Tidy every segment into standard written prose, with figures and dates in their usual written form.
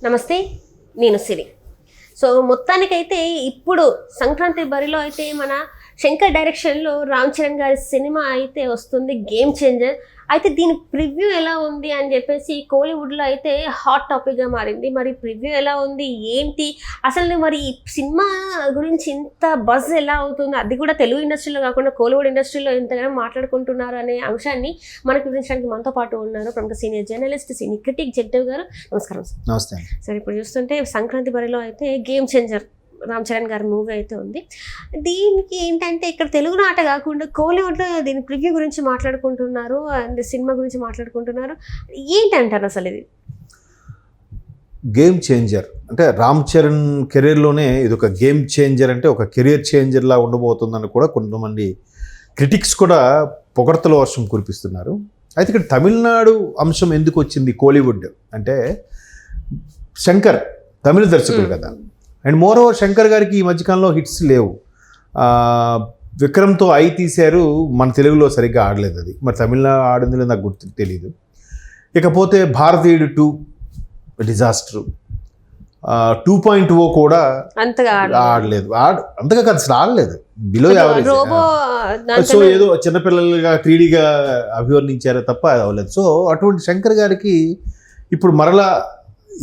నమస్తే, నేను సిరి. సో మొత్తానికైతే ఇప్పుడు సంక్రాంతి బరిలో అయితే మన శంకర్ డైరెక్షన్లో రామ్ చరణ్ గారి సినిమా అయితే వస్తుంది, గేమ్ చేంజర్. అయితే దీని ప్రివ్యూ ఎలా ఉంది అని చెప్పేసి కోలీవుడ్లో అయితే హాట్ టాపిక్గా మారింది. మరి ప్రివ్యూ ఎలా ఉంది, ఏంటి అసలు, మరి ఈ సినిమా గురించి ఇంత బజ్ ఎలా అవుతుంది, అది కూడా తెలుగు ఇండస్ట్రీలో కాకుండా కోలీవుడ్ ఇండస్ట్రీలో ఇంతగానో మాట్లాడుకుంటున్నారు అనే అంశాన్ని మనకు వివరించడానికి మనతో పాటు ఉన్నారు ప్రముఖ senior journalist, senior critic Jagdev గారు. నమస్కారం సార్. నమస్తే సార్. ఇప్పుడు చూస్తుంటే సంక్రాంతి బరిలో అయితే గేమ్ చేంజర్ రామ్ చరణ్ గారి మూవీ అయితే ఉంది. దీనికి ఏంటంటే ఇక్కడ తెలుగు నాట కాకుండా కోలీవుడ్లో దీని ప్రివ్యూ గురించి మాట్లాడుకుంటున్నారు అండ్ సినిమా గురించి మాట్లాడుకుంటున్నారు. ఏంటంటారు అసలు ఇది? గేమ్ చేంజర్ అంటే రామ్ చరణ్ కెరీర్లోనే ఇది ఒక గేమ్ చేంజర్, అంటే ఒక కెరియర్ చేంజర్లా ఉండబోతుందని కూడా కొంతమంది క్రిటిక్స్ కూడా పొగడ్తల వర్షం కురిపిస్తున్నారు. అయితే ఇక్కడ తమిళనాడు అంశం ఎందుకు వచ్చింది కోలీవుడ్ అంటే, శంకర్ తమిళ దర్శకుడు కదా, అండ్ మోర్ ఓవర్ శంకర్ గారికి ఈ మధ్యకాలంలో హిట్స్ లేవు. విక్రమ్తో ఐ తీశారు, మన తెలుగులో సరిగ్గా ఆడలేదు, అది మరి తమిళనాడు ఆడిందో నాకు గుర్తు తెలియదు. ఇకపోతే భారతీయుడు 2 డిజాస్టర్, 2.0 కూడా అంతగా ఆడలేదు, అంతగా కాదు అసలు ఆడలేదు, బిలో యావరేజ్. సో ఏదో చిన్నపిల్లలుగా 3Dగా అభివర్ణించారే తప్ప అది అవ్వలేదు. సో అటువంటి శంకర్ గారికి ఇప్పుడు మరలా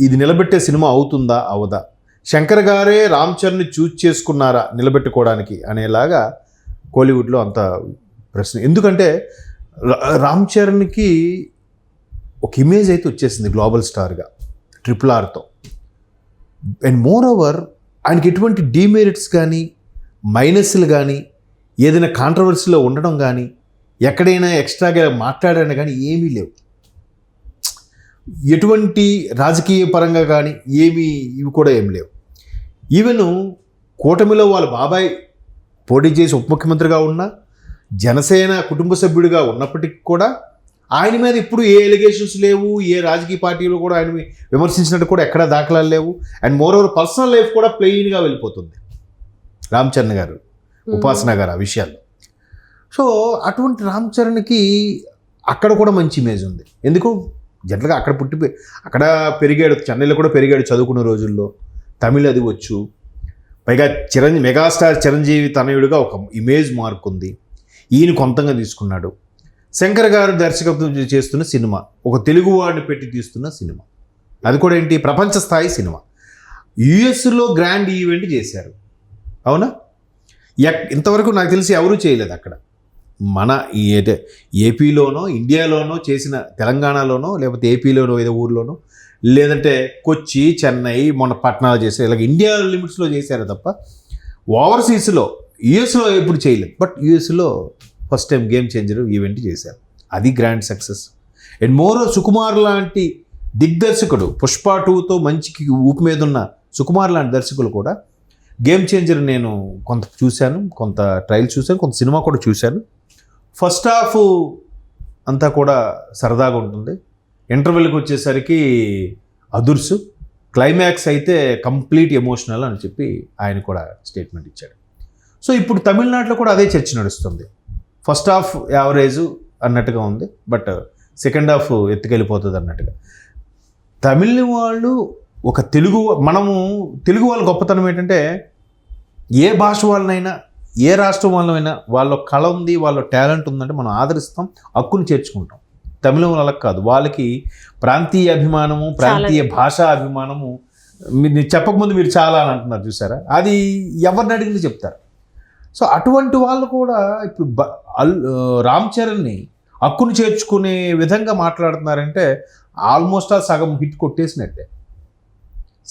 ఇది నిలబెట్టే సినిమా అవుతుందా అవదా, శంకర్ గారే రామ్ చరణ్ని చూజ్ చేసుకున్నారా నిలబెట్టుకోవడానికి అనేలాగా కోలీవుడ్లో అంత ప్రశ్న. ఎందుకంటే రామ్ చరణ్కి ఒక ఇమేజ్ అయితే వచ్చేసింది గ్లోబల్ స్టార్గా RRRతో. అండ్ మోర్ ఓవర్ ఆయనకి ఎటువంటి డీమెరిట్స్ కానీ మైనస్లు కానీ ఏదైనా కాంట్రవర్సీలో ఉండడం కానీ ఎక్కడైనా ఎక్స్ట్రాగా మాట్లాడడం కానీ ఏమీ లేవు. ఎటువంటి రాజకీయ పరంగా కానీ ఇవి కూడా ఏం లేవు. ఈవెన్ కూటమిలో వాళ్ళ బాబాయ్ పోటీ చేసి ఉప ముఖ్యమంత్రిగా ఉన్న జనసేన కుటుంబ సభ్యుడిగా ఉన్నప్పటికీ కూడా ఆయన మీద ఇప్పుడు ఏ ఎలిగేషన్స్ లేవు, ఏ రాజకీయ పార్టీలు కూడా ఆయన విమర్శించినట్టు కూడా ఎక్కడా దాఖలాలు లేవు. And more over personal life కూడా ప్లెయిన్గా వెళ్ళిపోతుంది రామ్ చరణ్ గారు, ఉపాసన గారు ఆ విషయాల్లో. సో అటువంటి రామ్ చరణ్కి అక్కడ కూడా మంచి ఇమేజ్ ఉంది. ఎందుకు జనరల్గా అక్కడ పెరిగాడు, చెన్నైలో కూడా పెరిగాడు చదువుకున్న రోజుల్లో, తమిళ్ అది వచ్చు. పైగా మెగాస్టార్ చిరంజీవి తనయుడిగా ఒక ఇమేజ్ మార్క్ ఉంది. ఈయన కొంతంగా తీసుకున్నాడు. శంకర్ గారు దర్శకత్వం చేస్తున్న సినిమా, ఒక తెలుగు వాడిని పెట్టి తీస్తున్న సినిమా, అది కూడా ఏంటి ప్రపంచ స్థాయి సినిమా. యుఎస్లో గ్రాండ్ ఈవెంట్ చేశారు, అవునా? ఇంతవరకు నాకు తెలిసి ఎవరూ చేయలేదు అక్కడ. మన ఏపీలోనో ఇండియాలోనో చేసిన, తెలంగాణలోనో లేకపోతే ఏపీలోనో ఏదో ఊర్లోనో, లేదంటే కొచ్చి, చెన్నై, మొన్న పట్నాలు చేశారు, ఇలాగ ఇండియా లిమిట్స్లో చేశారు తప్ప ఓవర్సీస్లో యుఎస్లో ఎప్పుడు చేయలేదు. బట్ యుఎస్లో first time game changer event చేశారు, అది గ్రాండ్ సక్సెస్. అండ్ మోరో సుకుమార్ లాంటి దిగ్దర్శకుడు, పుష్ప 2తో మంచికి ఊపు మీద ఉన్న సుకుమార్ లాంటి దర్శకులు కూడా గేమ్ చేంజర్ నేను కొంత చూశాను, కొంత ట్రయల్ చూశాను, కొంత సినిమా కూడా చూశాను. ఫస్ట్ హాఫ్ అంతా కూడా సరదాగా ఉంటుంది, ఇంటర్వెల్కి వచ్చేసరికి అదుర్సు, క్లైమాక్స్ అయితే కంప్లీట్ ఎమోషనల్ అని చెప్పి ఆయన కూడా స్టేట్మెంట్ ఇచ్చాడు. సో ఇప్పుడు తమిళనాడులో కూడా అదే చర్చ నడుస్తుంది. ఫస్ట్ హాఫ్ యావరేజ్ అన్నట్టుగా ఉంది, బట్ సెకండ్ హాఫ్ ఎత్తుకెళ్ళిపోతుంది అన్నట్టుగా. తమిళ వాళ్ళు మనము తెలుగు వాళ్ళ గొప్పతనం ఏంటంటే, ఏ భాష వాళ్ళనైనా ఏ రాష్ట్రం వాళ్ళైనా వాళ్ళ కళ ఉంది, వాళ్ళ టాలెంట్ ఉందంటే మనం ఆదరిస్తాం, హక్కుని చేర్చుకుంటాం. తమిళం వాళ్ళకి కాదు, వాళ్ళకి ప్రాంతీయ అభిమానము, ప్రాంతీయ భాషా అభిమానము. మీరు చెప్పకముందు మీరు చాలా అని అంటున్నారు చూసారా, అది ఎవరిని అడిగింది చెప్తారు. సో అటువంటి వాళ్ళు కూడా ఇప్పుడు రామ్ చరణ్ని హక్కుని చేర్చుకునే విధంగా మాట్లాడుతున్నారంటే ఆల్మోస్ట్ సగం హిట్ కొట్టేసినట్టే.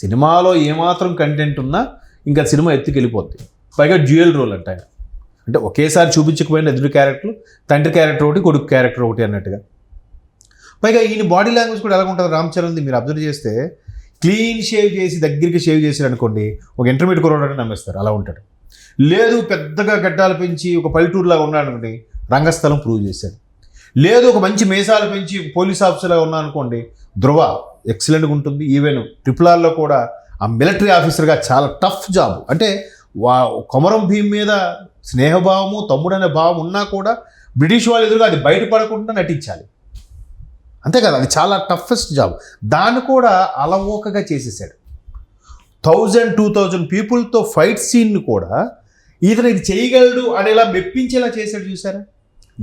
సినిమాలో ఏమాత్రం కంటెంట్ ఉన్నా ఇంకా సినిమా ఎత్తుకెళ్ళిపోద్ది. పైగా డ్యూయల్ రోల్ అంటే ఒకేసారి చూపించకపోయిన ఎదురు క్యారెక్టర్లు, తండ్రి క్యారెక్టర్ ఒకటి, కొడుకు క్యారెక్టర్ ఒకటి అన్నట్టుగా. పైగా ఈయన బాడీ లాంగ్వేజ్ కూడా ఎలా ఉంటుంది రామ్ చరణ్ది మీరు అబ్జర్వ్ చేస్తే, క్లీన్ షేవ్ చేసి దగ్గరికి షేవ్ చేసారు అనుకోండి, ఒక ఇంటర్మీడియట్ కుర్రాడు నమ్మేస్తారు, అలా ఉంటాడు. లేదు పెద్దగా గడ్డాలు పెంచి ఒక పల్లెటూరులాగా ఉన్నాడు అనుకోండి, రంగస్థలం ప్రూవ్ చేశాడు. లేదు ఒక మంచి మీసాలు పెంచి పోలీస్ ఆఫీసర్గా ఉన్నా అనుకోండి, ధృవ ఎక్సలెంట్గా ఉంటుంది. ఈవెన్ RRRలో కూడా ఆ మిలిటరీ ఆఫీసర్గా చాలా టఫ్ జాబ్. అంటే కొమరం భీం మీద స్నేహభావము, తమ్ముడనే భావం ఉన్నా కూడా బ్రిటిష్ వాళ్ళు ఎదురుగా అది బయటపడకుండా నటించాలి. అంతే కదా, అది చాలా టఫెస్ట్ జాబ్. దాన్ని కూడా అలవోకగా చేసేసాడు. 1000-2000 పీపుల్తో ఫైట్ సీన్ కూడా ఇతను ఇది చేయగలడు అనేలా మెప్పించేలా చేశాడు. చూసారా,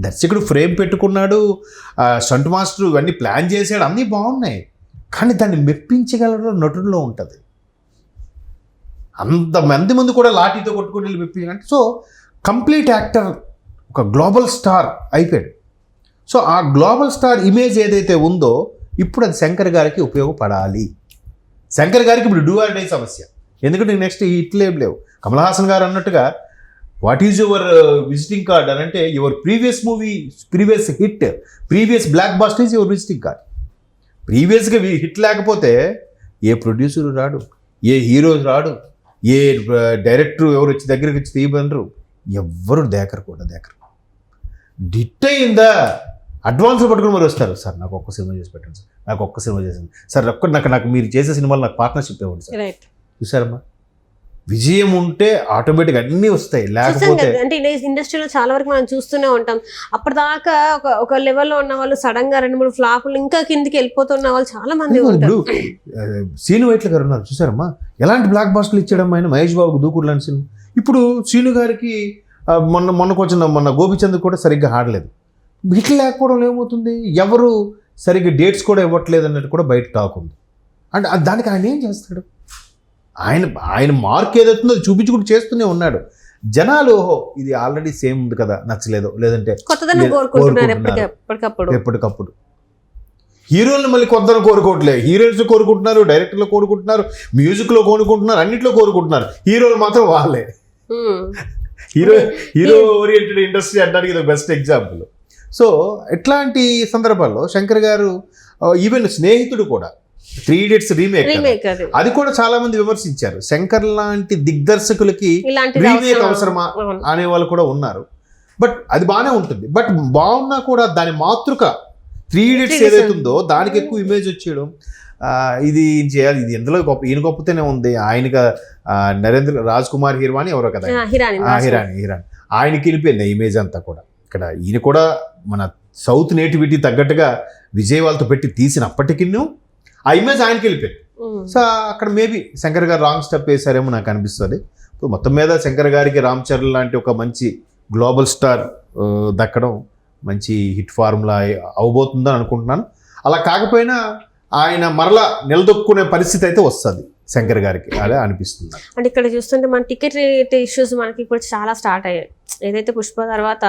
దర్శకుడు ఫ్రేమ్ పెట్టుకున్నాడు, స్టంట్ మాస్టర్ ఇవన్నీ ప్లాన్ చేశాడు, అన్నీ బాగున్నాయి. కానీ దాన్ని మెప్పించగలడు నటుల్లో ఉంటుంది. అంతమంది ముందు కూడా లాఠీతో కొట్టుకుని వెళ్ళి మెప్పించాలంటే, సో కంప్లీట్ యాక్టర్, ఒక గ్లోబల్ స్టార్ అయిపోయాడు. సో ఆ గ్లోబల్ స్టార్ ఇమేజ్ ఏదైతే ఉందో ఇప్పుడు అది శంకర్ గారికి ఉపయోగపడాలి. శంకర్ గారికి ఇప్పుడు డూ ఆర్ డై సమస్య. ఎందుకంటే నెక్స్ట్ హిట్లేం లేవు. కమల్ హాసన్ గారు అన్నట్టుగా what is your visiting card అని అంటే, your previous movie, previous hit, previous blockbuster is your visiting card. ప్రీవియస్గా హిట్ లేకపోతే ఏ ప్రొడ్యూసర్ రాడు, ఏ హీరో రాడు, ఏ డైరెక్టర్ ఎవరు వచ్చి దగ్గరికి వచ్చి తీయబడరు, ఎవ్వరు దేకరు కూడా దేకరు. హిట్ అయిందా అడ్వాన్స్ పట్టుకుని మరి వస్తారు, సార్ నాకు ఒక్క సినిమా చేసి పెట్టండి సార్, నాకు ఒక్క సినిమా చేసింది సార్, నాకు మీరు చేసే సినిమాలు నాకు పార్ట్నర్షిప్ ఇవ్వండి సార్. చూసారమ్మా, విజయం ఉంటే ఆటోమేటిక్ అన్నీ వస్తాయి, లేకపోతే అంటే ఇండస్ట్రీలో చాలా వరకు మనం చూస్తూనే ఉంటాం. అప్పటిదాకా ఒక లెవెల్లో ఉన్న వాళ్ళు సడన్ గా 2-3 ఫ్లాపులు ఇంకా కిందికి వెళ్ళిపోతున్న వాళ్ళు చాలా మంది ఉంటారు. సీను వైట్ల గారు ఉన్నారు చూసారమ్మా, ఎలాంటి బ్లాక్ బాస్టర్లు ఇచ్చాడమ్మా ఆయన, మహేష్ బాబుకు దూకుడు లాంటి సినిమా. ఇప్పుడు సీను గారికి మొన్న గోపిచంద్ కూడా సరిగ్గా ఆడలేదు. హిట్ లేకపోవడం ఏమవుతుంది, ఎవరు సరిగ్గా డేట్స్ కూడా ఇవ్వట్లేదు అన్నట్టు కూడా బయట టాక్ ఉంది. అంటే దానికి ఆయన ఏం చేస్తాడు, ఆయన మార్క్ ఏదవుతుందో అది చూపించుకుంటూ చేస్తూనే ఉన్నాడు. జనాలు ఓహో ఇది ఆల్రెడీ సేమ్ ఉంది కదా, నచ్చలేదు, లేదంటే ఎప్పటికప్పుడు హీరోలను మళ్ళీ కొత్తను కోరుకోవట్లేదు, హీరోయిన్స్ కోరుకుంటున్నారు, డైరెక్టర్లు కోరుకుంటున్నారు, మ్యూజిక్లో కోరుకుంటున్నారు, అన్నింటిలో కోరుకుంటున్నారు. హీరోలు మాత్రం వాళ్ళే. హీరో ఓరియంటెడ్ ఇండస్ట్రీ అనడానికి ఇది బెస్ట్ ఎగ్జాంపుల్. సో ఇట్లాంటి సందర్భాల్లో శంకర్ గారు ఈవెన్ స్నేహితుడు కూడా 3 Idiots రీమేక్, అది కూడా చాలా మంది విమర్శించారు. శంకర్ లాంటి దిగ్దర్శకులకి రీమేక్ అవసరమా అనే వాళ్ళు కూడా ఉన్నారు. బట్ అది బాగానే ఉంటుంది. బట్ బాగున్నా కూడా దాని మాతృక 3 Idiots ఏదైతుందో దానికి ఎక్కువ ఇమేజ్ వచ్చేయడం, ఇది చేయాలి, ఇది ఎందులో గొప్ప, ఈయన గొప్పతోనే ఉంది. ఆయనగా నరేంద్ర రాజ్ కుమార్ హిరాని ఎవరో కదా, హిరాని ఆయనకి వెళ్ళిపోయింది ఇమేజ్ అంతా కూడా. ఇక్కడ ఈయన కూడా మన సౌత్ నేటివిటీ తగ్గట్టుగా విజయ్ వాళ్ళతో పెట్టి తీసినప్పటికీ ఆ ఇమేజ్ ఆయనకి వెళ్ళిపోయింది. సో అక్కడ మేబీ శంకర్ గారు రాంగ్ స్టెప్ వేశారేమో నాకు అనిపిస్తుంది. సో మొత్తం మీద శంకర్ గారికి రామ్ చరణ్ లాంటి ఒక మంచి గ్లోబల్ స్టార్ దక్కడం మంచి హిట్ ఫార్ములా అవబోతుందని అనుకుంటున్నాను. అలా కాకపోయినా ఆయన మరలా నిలదొక్కునే పరిస్థితి అయితే వస్తుంది శంకర్ గారికి, అలా అనిపిస్తుంది. అంటే ఇక్కడ చూస్తుంటే మన టికెట్ రేట్ ఇష్యూస్ మనకి ఇప్పుడు చాలా స్టార్ట్ అయ్యాయి. ఏదైతే పుష్ప తర్వాత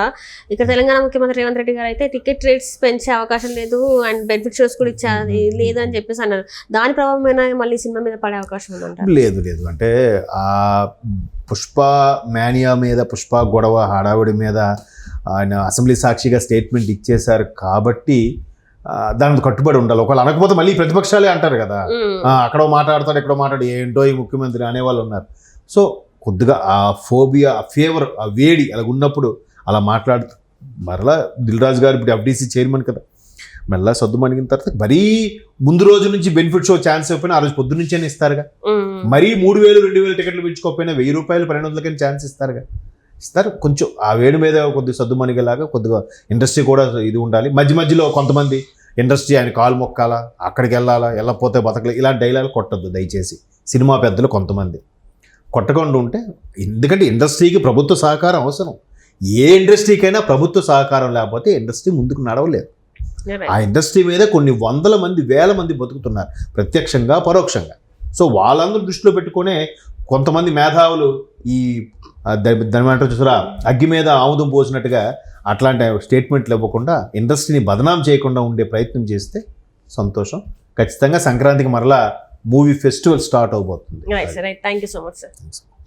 ఇక్కడ తెలంగాణ ముఖ్యమంత్రి రేవంత్ రెడ్డి గారు అయితే టికెట్ రేట్స్ పెంచే అవకాశం లేదు అండ్ బెనిఫిట్ షోస్ కూడా ఇచ్చారు లేదు అని చెప్పేసి అన్నారు. దాని ప్రభావమైనా మళ్ళీ సినిమా మీద పడే అవకాశం ఉందంట? లేదు అంటే ఆ పుష్ప మేనియా మీద, పుష్ప గొడవ హడావుడి మీద ఆయన అసెంబ్లీ సాక్షిగా స్టేట్మెంట్ ఇచ్చేశారు కాబట్టి దానికి కట్టుబడి ఉండాలి. ఒకవేళ అనకపోతే మళ్ళీ ప్రతిపక్షాలే అంటారు కదా, అక్కడో మాట్లాడతాడు ఎక్కడో మాట్లాడు, ఏంటో ఈ ముఖ్యమంత్రి అనేవాళ్ళు ఉన్నారు. సో కొద్దిగా ఆ ఫోబియా, ఆ ఫేవర్, ఆ వేడి అలా ఉన్నప్పుడు అలా మాట్లాడుతూ మరలా దిల్ రాజు గారు ఇప్పుడు FDC చైర్మన్ కదా, మళ్ళీ సద్దు మణిగిన తర్వాత మరీ ముందు రోజు నుంచి బెనిఫిట్ షో ఛాన్స్ అయిపోయినా ఆ రోజు పొద్దు నుంచే ఇస్తారుగా. మరీ 3,000-2,000 టికెట్లు పెంచుకోకపోయినా 1,000 రూపాయలు 1,200 ఛాన్స్ ఇస్తారుగా. ఇస్తారు. కొంచెం ఆ వేడి మీద కొద్దిగా సద్దు మణిగేలాగా కొద్దిగా ఇండస్ట్రీ కూడా ఇది ఉండాలి. మధ్యలో కొంతమంది ఇండస్ట్రీ ఆయన కాలు మొక్కాలా, అక్కడికి వెళ్ళాలా, వెళ్ళకపోతే బతకలే, ఇలాంటి డైలాగ్ కొట్టద్దు దయచేసి. సినిమా పెద్దలు కొంతమంది కొట్టకుండా ఉంటే, ఎందుకంటే ఇండస్ట్రీకి ప్రభుత్వ సహకారం అవసరం. ఏ ఇండస్ట్రీకైనా ప్రభుత్వ సహకారం లేకపోతే ఇండస్ట్రీ ముందుకు నడవలేదు. ఆ ఇండస్ట్రీ మీద కొన్ని 100 మంది 1000 మంది బతుకుతున్నారు ప్రత్యక్షంగా పరోక్షంగా. సో వాళ్ళందరూ దృష్టిలో పెట్టుకునే కొంతమంది మేధావులు ఈ దాని చూసారా అగ్గి మీద ఆముదం పోసినట్టుగా అట్లాంటి స్టేట్మెంట్లు ఇవ్వకుండా ఇండస్ట్రీని బదనాం చేయకుండా ఉండే ప్రయత్నం చేస్తే సంతోషం. ఖచ్చితంగా సంక్రాంతికి మరలా మూవీ ఫెస్టివల్ స్టార్ట్ అవబోతుంది. Right, thank you so much sir.